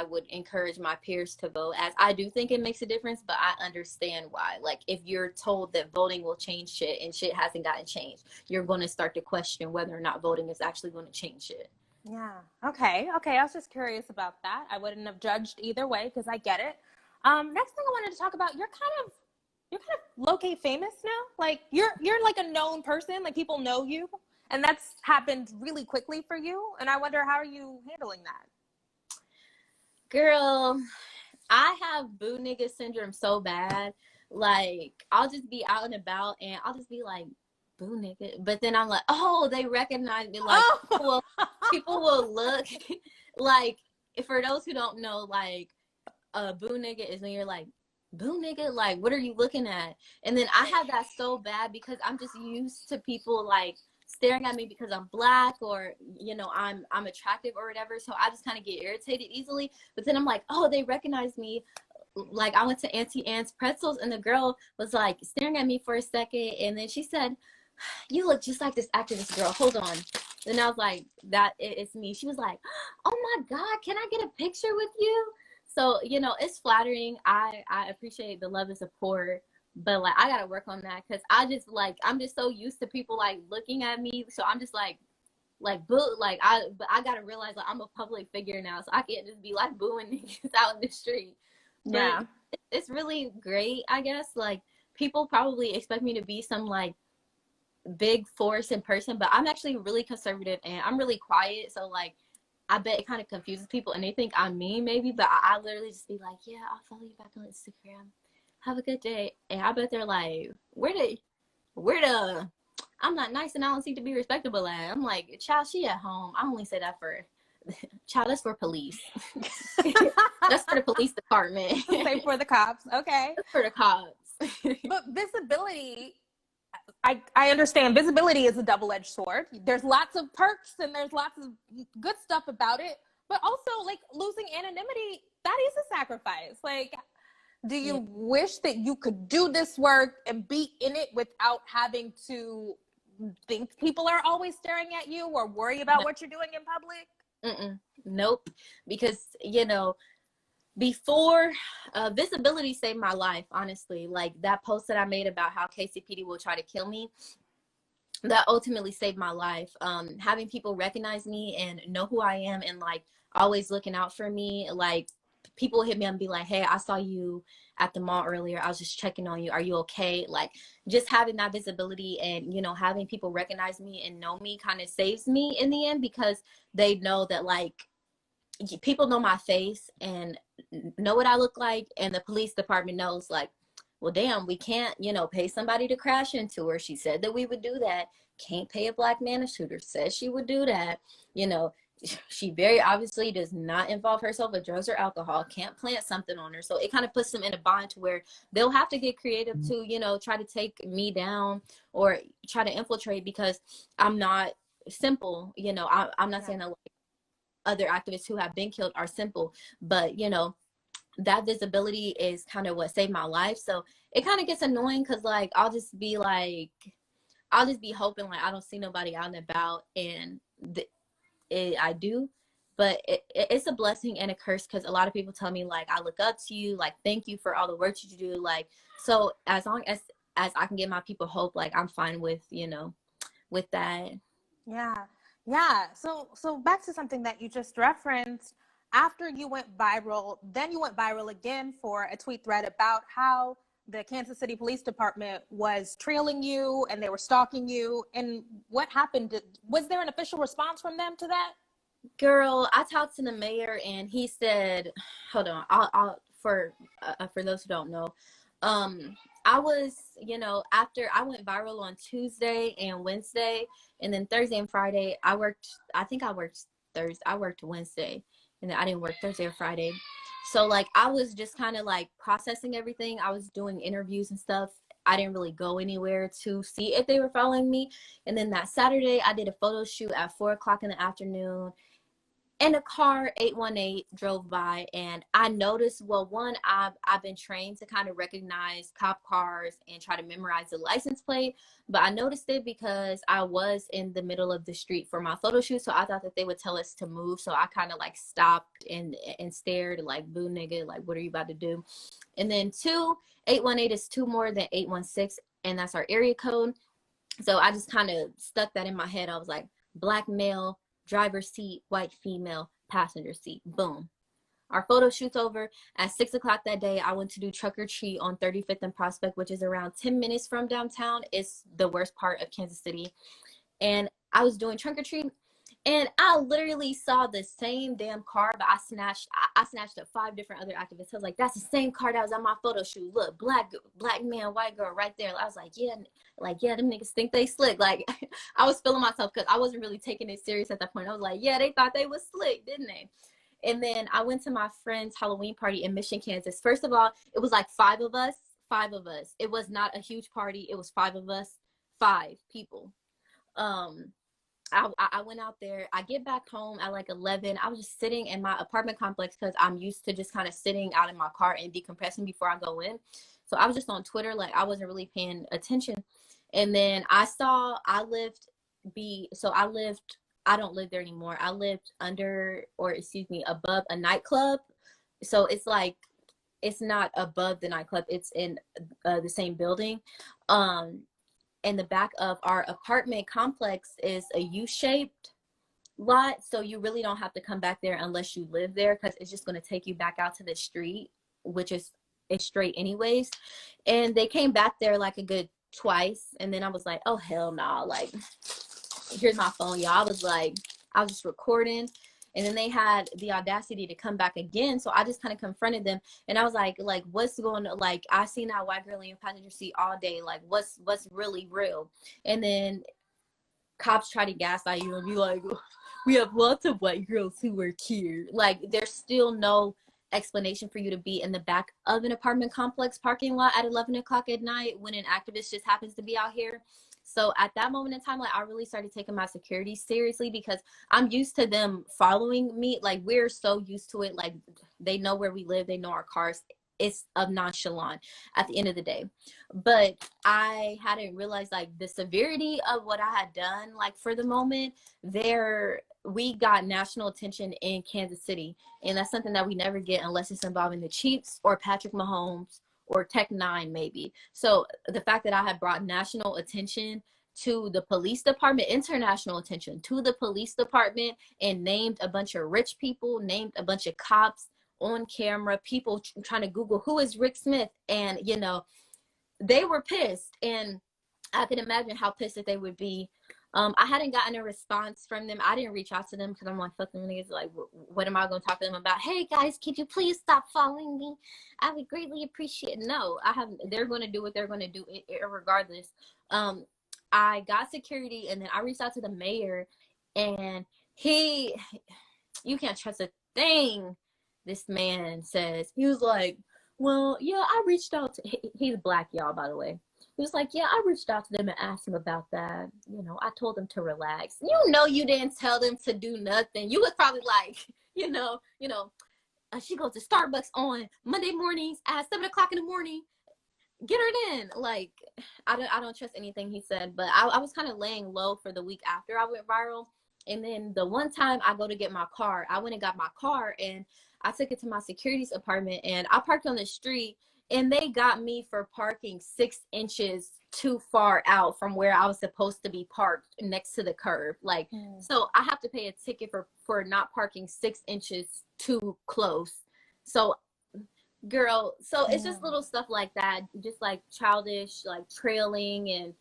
would encourage my peers to vote, as I do think it makes a difference, but I understand why. Like, if you're told that voting will change shit and shit hasn't gotten changed, you're going to start to question whether or not voting is actually going to change shit. Yeah. Okay. I was just curious about that. I wouldn't have judged either way because I get it. Next thing I wanted to talk about, you're kind of low-key famous now. Like, you're like a known person. Like, people know you, and that's happened really quickly for you. And I wonder, how are you handling that? Girl, I have boo nigga syndrome so bad. Like, I'll just be out and about and I'll just be like, boo nigga. But then I'm like, oh, they recognize me. Like, people will look. Like, for those who don't know, like, boo nigga is when you're like, boo nigga, like, what are you looking at? And then I have that so bad because I'm just used to people, like, staring at me because I'm Black, or, you know, I'm attractive or whatever. So I just kind of get irritated easily. But then I'm like, oh, they recognize me. Like, I went to Auntie Anne's Pretzels and the girl was like staring at me for a second, and then she said, you look just like this activist girl, hold on. And I was like, it's me. She was like, oh my God, can I get a picture with you? So, you know, it's flattering. I appreciate the love and support, but, like, I gotta work on that, because I'm just so used to people, like, looking at me. So I'm just like boo, like, but I gotta realize, like, I'm a public figure now, so I can't just be like booing niggas out in the street. Yeah, but it's really great, I guess. Like, people probably expect me to be some, like, big force in person, but I'm actually really conservative and I'm really quiet. So, like, I bet it kind of confuses people and they think I'm mean maybe, but I literally just be like, yeah, I'll follow you back on Instagram. Have a good day. And I bet they're like, where the I'm not nice and I don't seem to be respectable at. I'm like, child, she at home. I only say that for child, that's for police. That's for the police department. Say for the cops. Okay. That's for the cops. But visibility, I understand visibility is a double-edged sword. There's lots of perks and there's lots of good stuff about it, but also, like, losing anonymity, that is a sacrifice. Like, do you wish that you could do this work and be in it without having to think people are always staring at you or worry about what you're doing in public? Nope. Because, you know, before, visibility saved my life, honestly. Like, that post that I made about how KCPD will try to kill me, that ultimately saved my life. Having people recognize me and know who I am and, like, always looking out for me. Like, people hit me up and be like, hey, I saw you at the mall earlier. I was just checking on you. Are you okay? Like, just having that visibility and, you know, having people recognize me and know me kind of saves me in the end, because they know that, like, people know my face and know what I look like, and the police department knows, like, well, damn, we can't, you know, pay somebody to crash into her. She said that we would do that. Can't pay a Black man. A shooter says she would do that. You know, she very obviously does not involve herself with drugs or alcohol, can't plant something on her. So it kind of puts them in a bind to where they'll have to get creative to, you know, try to take me down or try to infiltrate, because I'm not simple. You know, I'm not saying that like other activists who have been killed are simple, but you know, that visibility is kind of what saved my life. So it kind of gets annoying because like I'll just be hoping like I don't see nobody out and about, and I do. But it's a blessing and a curse, because a lot of people tell me like I look up to you, like thank you for all the work you do. Like, so as long as I can give my people hope, like I'm fine with, you know, with that. Yeah. So back to something that you just referenced. After you went viral, then you went viral again for a tweet thread about how the Kansas City Police Department was trailing you and they were stalking you. And what happened? Was there an official response from them to that? Girl, I talked to the mayor and he said, hold on, I'll for those who don't know, I was, you know, after I went viral on Tuesday and Wednesday, and then Thursday and Friday, I think I worked Thursday, I worked Wednesday, and then I didn't work Thursday or Friday. So like I was just kind of like processing everything. I was doing interviews and stuff. I didn't really go anywhere to see if they were following me. And then that Saturday, I did a photo shoot at 4 o'clock in the afternoon. And a car 818 drove by, and I noticed, well, one, I've been trained to kind of recognize cop cars and try to memorize the license plate, but I noticed it because I was in the middle of the street for my photo shoot, so I thought that they would tell us to move. So I kind of like stopped and stared like, boo nigga, like what are you about to do? And then 818 is two more than 816, and that's our area code. So I just kind of stuck that in my head. I was like, black male, driver's seat, white female, passenger seat. Boom. Our photo shoot's over. At 6 o'clock that day, I went to do Truck or Treat on 35th and Prospect, which is around 10 minutes from downtown. It's the worst part of Kansas City. And I was doing Trunk or Treat, and I literally saw the same damn car, but I snatched up 5 different other activists. I was like, that's the same car that was on my photo shoot. Look, black man, white girl right there. I was like, yeah, them niggas think they slick. Like, I was feeling myself because I wasn't really taking it serious at that point. I was like, yeah, they thought they was slick, didn't they? And then I went to my friend's Halloween party in Mission, Kansas. First of all, it was like 5 of us. It was not a huge party. It was 5 of us, 5 people. I went out there. I get back home at like 11. I was just sitting in my apartment complex because I'm used to just kind of sitting out in my car and decompressing before I go in. So I was just on Twitter, like I wasn't really paying attention. And then I saw I don't live there anymore. I lived above a nightclub. So it's like, it's not above the nightclub. It's in the same building. In the back of our apartment complex is a U-shaped lot. So you really don't have to come back there unless you live there, because it's just going to take you back out to the street, which is straight anyways. And they came back there like a good twice. And then I was like, oh, hell nah. Like, here's my phone, y'all. I was just recording. And then they had the audacity to come back again. So I just kind of confronted them. And I was like, what's going on? Like, I seen that white girl in your passenger seat all day. Like, what's really real? And then cops try to gaslight you and be like, we have lots of white girls who work here. Like, there's still no explanation for you to be in the back of an apartment complex parking lot at 11 o'clock at night when an activist just happens to be out here. So at that moment in time, like, I really started taking my security seriously, because I'm used to them following me. Like, we're so used to it. Like, they know where we live. They know our cars. It's of nonchalant at the end of the day. But I hadn't realized like the severity of what I had done. Like, for the moment there, we got national attention in Kansas City. And that's something that we never get unless it's involving the Chiefs or Patrick Mahomes or Tech 9 maybe. So the fact that I had brought national attention to the police department, international attention to the police department, and named a bunch of rich people, named a bunch of cops on camera, people trying to Google who is Rick Smith, and you know, they were pissed. And I can imagine how pissed that they would be. I hadn't gotten a response from them. I didn't reach out to them because I'm like, fuck them niggas. Like, what am I going to talk to them about? Hey guys, could you please stop following me? I would greatly appreciate it. No, they're going to do what they're going to do regardless. I got security, and then I reached out to the mayor, and he, you can't trust a thing this man says. He was like, well, yeah, I reached out to, he's black, y'all, by the way. He was like, yeah, I reached out to them and asked them about that. You know, I told them to relax. You know, you didn't tell them to do nothing. You was probably like, she goes to Starbucks on Monday mornings at 7 o'clock in the morning. Get her in. Like, I don't trust anything he said. But I was kind of laying low for the week after I went viral. And then the one time I go to get my car, I went and got my car and I took it to my security's apartment and I parked on the street and they got me for parking 6 inches too far out from where I was supposed to be parked next to the curb. Like, so I have to pay a ticket for not parking 6 inches too close. So girl, so it's just little stuff like that, just like childish, like trailing and,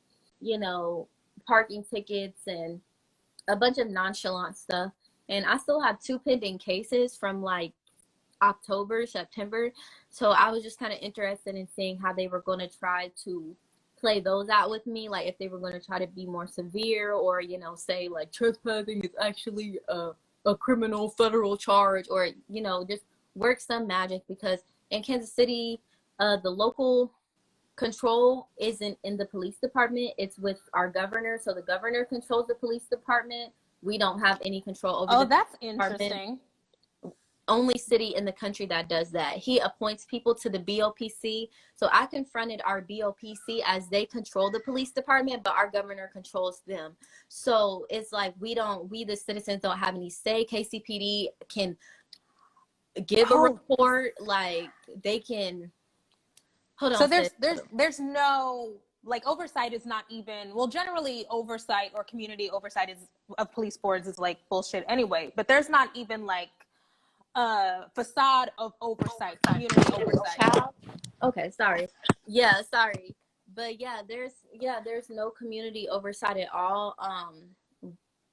parking tickets and a bunch of nonchalant stuff. And I still have 2 pending cases from like October, September. So I was just kind of interested in seeing how they were going to try to play those out with me. Like if they were going to try to be more severe or, say like trespassing is actually a criminal federal charge or, just work some magic, because in Kansas City, the local control isn't in the police department. It's with our governor. So the governor controls the police department. We don't have any control over Oh, that's interesting. Department. Only city in the country that does that. He appoints people to the BOPC. So I confronted our BOPC as they control the police department, but our governor controls them. So it's like we the citizens don't have any say. KCPD can give a report, like they can hold on. So there's no, like, oversight is not even, well, generally oversight or community oversight of police boards is like bullshit anyway, but there's not even like a facade of oversight, community oversight. Okay, sorry. Yeah, sorry. But there's no community oversight at all.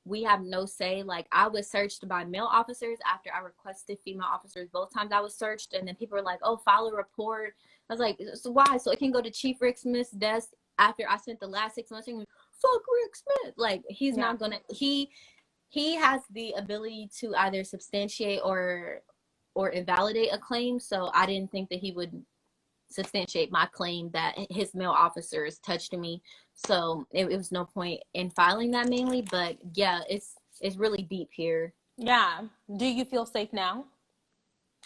We have no say. Like, I was searched by male officers after I requested female officers. Both times I was searched, and then people were like, oh, file a report. I was like, so why? So it can go to Chief Rick Smith's desk after I spent the last 6 months saying, fuck Rick Smith. Like, he's not gonna, he has the ability to either substantiate or invalidate a claim. So I didn't think that he would substantiate my claim that his male officers touched me. So it was no point in filing that mainly. But yeah, it's really deep here. Yeah. Do you feel safe now?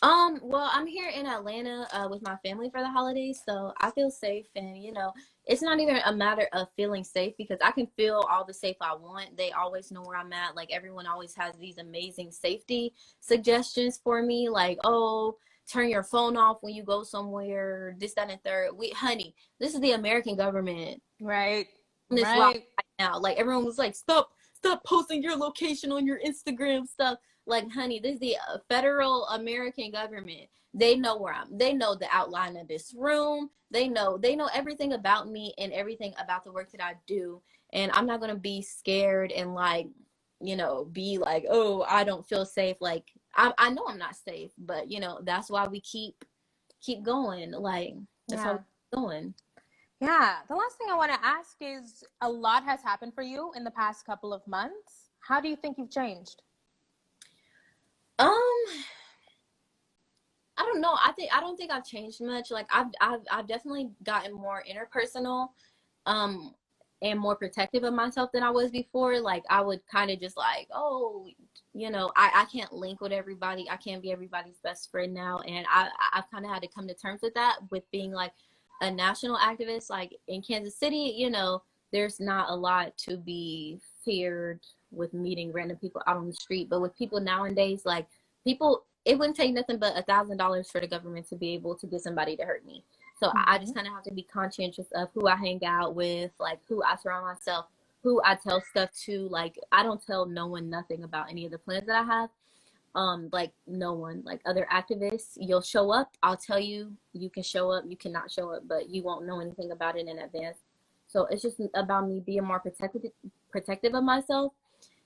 Well, I'm here in Atlanta with my family for the holidays, so I feel safe. And it's not even a matter of feeling safe, because I can feel all the safe I want. They always know where I'm at. Like, everyone always has these amazing safety suggestions for me, like, oh, turn your phone off when you go somewhere, this, that, and third. Honey, this is the American government, right? Right now. Like, everyone was like, stop posting your location on your Instagram stuff. Like, honey, this is the federal American government. They know where they know the outline of this room. They know everything about me and everything about the work that I do. And I'm not going to be scared and like, be like, oh, I don't feel safe. Like, I know I'm not safe, but that's why we keep going. Like, that's how we're going. Yeah. The last thing I want to ask is, a lot has happened for you in the past couple of months. How do you think you've changed? I don't know. I don't think I've changed much. Like, I've definitely gotten more interpersonal, and more protective of myself than I was before. Like, I would kind of just like, oh, I can't link with everybody. I can't be everybody's best friend now. And I've kind of had to come to terms with that, with being like a national activist. Like, in Kansas City, there's not a lot to be feared with meeting random people out on the street. But with people nowadays, like, it wouldn't take nothing but $1,000 for the government to be able to get somebody to hurt me. So I just kind of have to be conscientious of who I hang out with, like who I surround myself, who I tell stuff to. Like, I don't tell no one nothing about any of the plans that I have. Like, no one. Like, other activists, you'll show up, I'll tell you, you can show up, you cannot show up, but you won't know anything about it in advance. So it's just about me being more protective of myself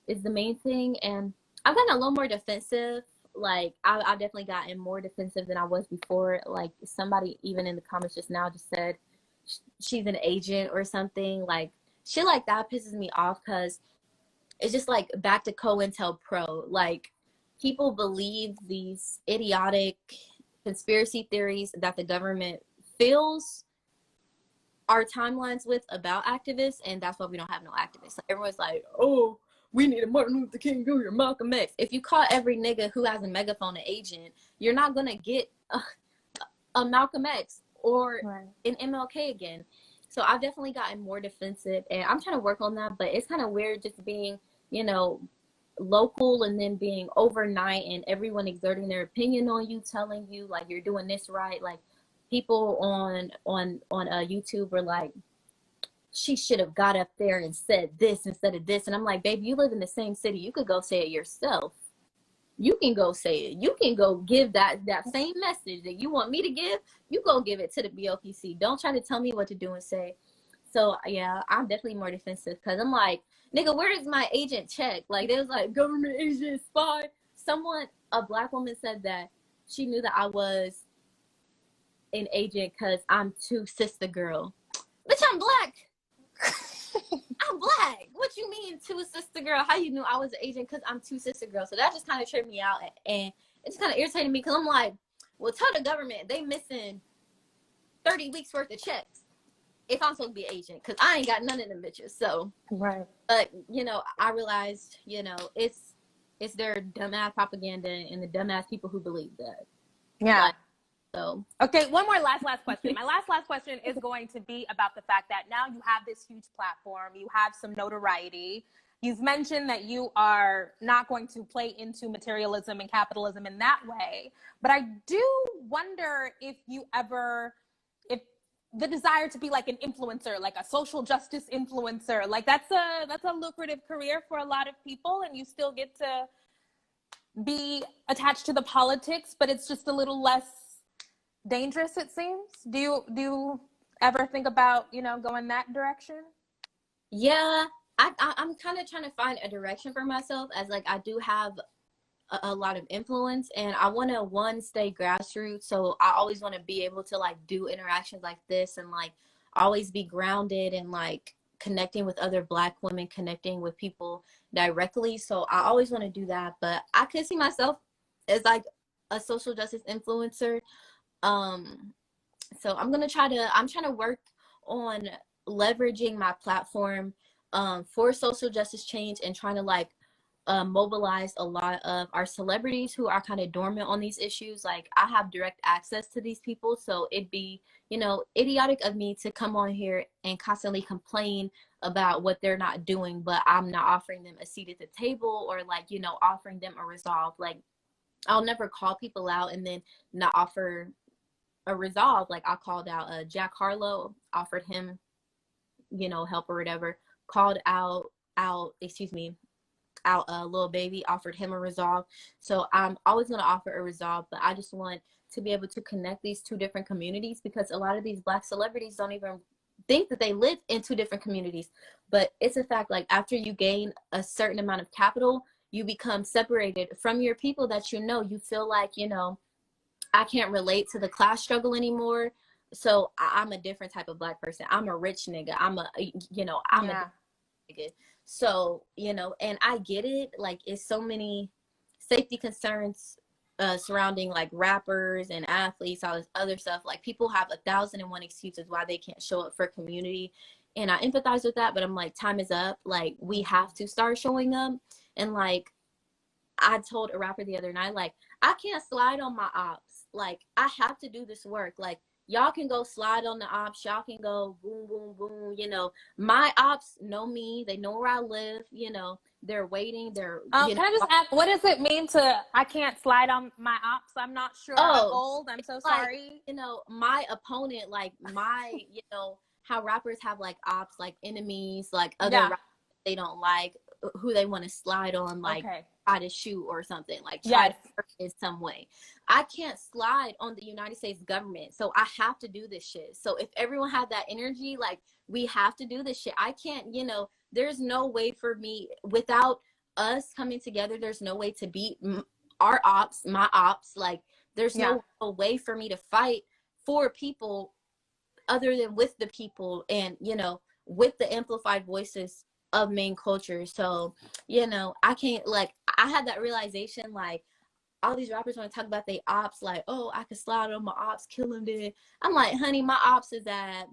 is the main thing. And I've gotten a little more defensive. Like, I've definitely gotten more defensive than I was before. Like, somebody even in the comments just now just said she's an agent or something. Like, shit like that pisses me off, because it's just like back to COINTELPRO. Like, people believe these idiotic conspiracy theories that the government fills our timelines with about activists, and that's why we don't have no activists. Like, everyone's like, oh, we need a Martin Luther King Jr., Malcolm X. If you call every nigga who has a megaphone an agent, you're not gonna get a Malcolm X or an MLK again. So I've definitely gotten more defensive, and I'm trying to work on that, but it's kind of weird just being, you know, local and then being overnight and everyone exerting their opinion on you, telling you like you're doing this right. Like, people on YouTube were like, she should have got up there and said this instead of this. And I'm like, babe, you live in the same city. You could go say it yourself. You can go say it. You can go give that same message that you want me to give. You go give it to the BOPC. Don't try to tell me what to do and say. So yeah, I'm definitely more defensive because I'm like, nigga, where is my agent check? Like, they was like, government agent, spy. A black woman said that she knew that I was an agent because I'm too sister girl. Bitch, I'm black. I'm black. What you mean too sister girl? How you knew I was an agent? Because I'm too sister girl. So that just kind of tripped me out, and it just kind of irritated me because I'm like, well, tell the government they missing 30 weeks worth of checks if I'm supposed to be an agent, because I ain't got none of them bitches. So but you know, I realized, you know, it's their dumbass propaganda and the dumbass people who believe that. Like, so okay, one more last question. My last question is going to be about the fact that now you have this huge platform, you have some notoriety. You've mentioned that you are not going to play into materialism and capitalism in that way, but I do wonder if the desire to be like an influencer, like a social justice influencer, like that's a lucrative career for a lot of people, and you still get to be attached to the politics, but it's just a little less dangerous, it seems. Do you ever think about, you know, going that direction? Yeah, I'm kind of trying to find a direction for myself, as like I do have a lot of influence, and I want to stay grassroots. So I always want to be able to like do interactions like this and like always be grounded and like connecting with other black women, connecting with people directly. So I always want to do that, but I could see myself as like a social justice influencer. So I'm trying to work on leveraging my platform for social justice change, and trying to like mobilize a lot of our celebrities who are kind of dormant on these issues. Like, I have direct access to these people, so it'd be, you know, idiotic of me to come on here and constantly complain about what they're not doing, but I'm not offering them a seat at the table, or like, you know, offering them a resolve. Like, I'll never call people out and then not offer a resolve. Like, I called out Jack Harlow, offered him, you know, help or whatever. Called out Lil Baby, offered him a resolve. So I'm always going to offer a resolve, but I just want to be able to connect these two different communities, because a lot of these black celebrities don't even think that they live in two different communities. But it's a fact, like, after you gain a certain amount of capital, you become separated from your people that you know. You feel like, you know, I can't relate to the class struggle anymore. So I'm a different type of black person. I'm a rich nigga. I'm a nigga. So, you know, and I get it. Like, it's so many safety concerns surrounding like rappers and athletes, all this other stuff. Like, people have 1,001 excuses why they can't show up for community. And I empathize with that, but I'm like, time is up. Like, we have to start showing up. And like, I told a rapper the other night, like, I can't slide on my ops. Like, I have to do this work. Like, y'all can go slide on the ops. Y'all can go boom, boom, boom. You know, my ops know me. They know where I live. You know, they're waiting. Can I just ask, what does it mean to, I can't slide on my ops? I'm not sure. I'm old. I'm so sorry. Like, you know, my opponent, like you know, how rappers have like ops, like enemies, like other rappers they don't like, who they want to slide on, like try to shoot or something, like try to hurt in some way. I can't slide on the United States government, so I have to do this shit. So if everyone had that energy, like, we have to do this shit. I can't, you know, there's no way for me, without us coming together, there's no way to beat our ops, my ops. Like, there's no way for me to fight for people other than with the people, and, you know, with the amplified voices of main culture. So, you know, I can't, like, I had that realization, like, all these rappers want to talk about they ops, like, oh, I could slide on my ops, kill him dead. I'm like, honey, my ops is at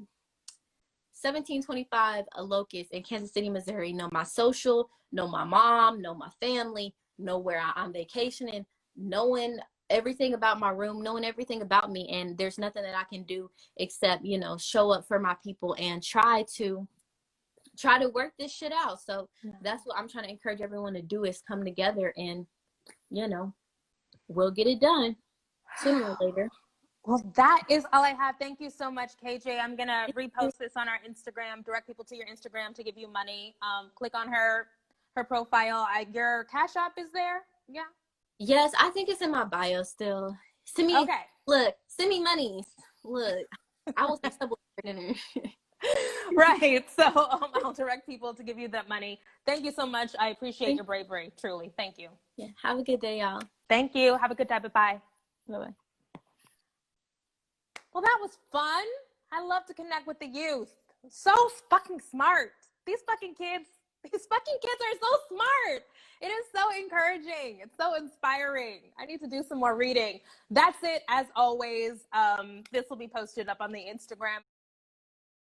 1725 a Locust in Kansas City, Missouri. Know my social, know my mom, know my family, know where I'm vacationing, knowing everything about my room, knowing everything about me. And there's nothing that I can do except, you know, show up for my people and try to work this shit out. So that's what I'm trying to encourage everyone to do, is come together and, you know, we'll get it done sooner or later. Well, that is all I have. Thank you so much, KJ. I'm going to repost this on our Instagram, direct people to your Instagram to give you money. Click on her profile. Your Cash App is there? Yeah. Yes, I think it's in my bio still. Send me, okay. Look, send me money. Look, I will fix Subway for dinner. Right. So I'll direct people to give you that money. Thank you so much. I appreciate your bravery. Truly. Thank you. Yeah. Have a good day, y'all. Thank you. Have a good day. Bye-bye. Bye-bye. Well, that was fun. I love to connect with the youth. So fucking smart. These fucking kids are so smart. It is so encouraging. It's so inspiring. I need to do some more reading. That's it. As always, this will be posted up on the Instagram.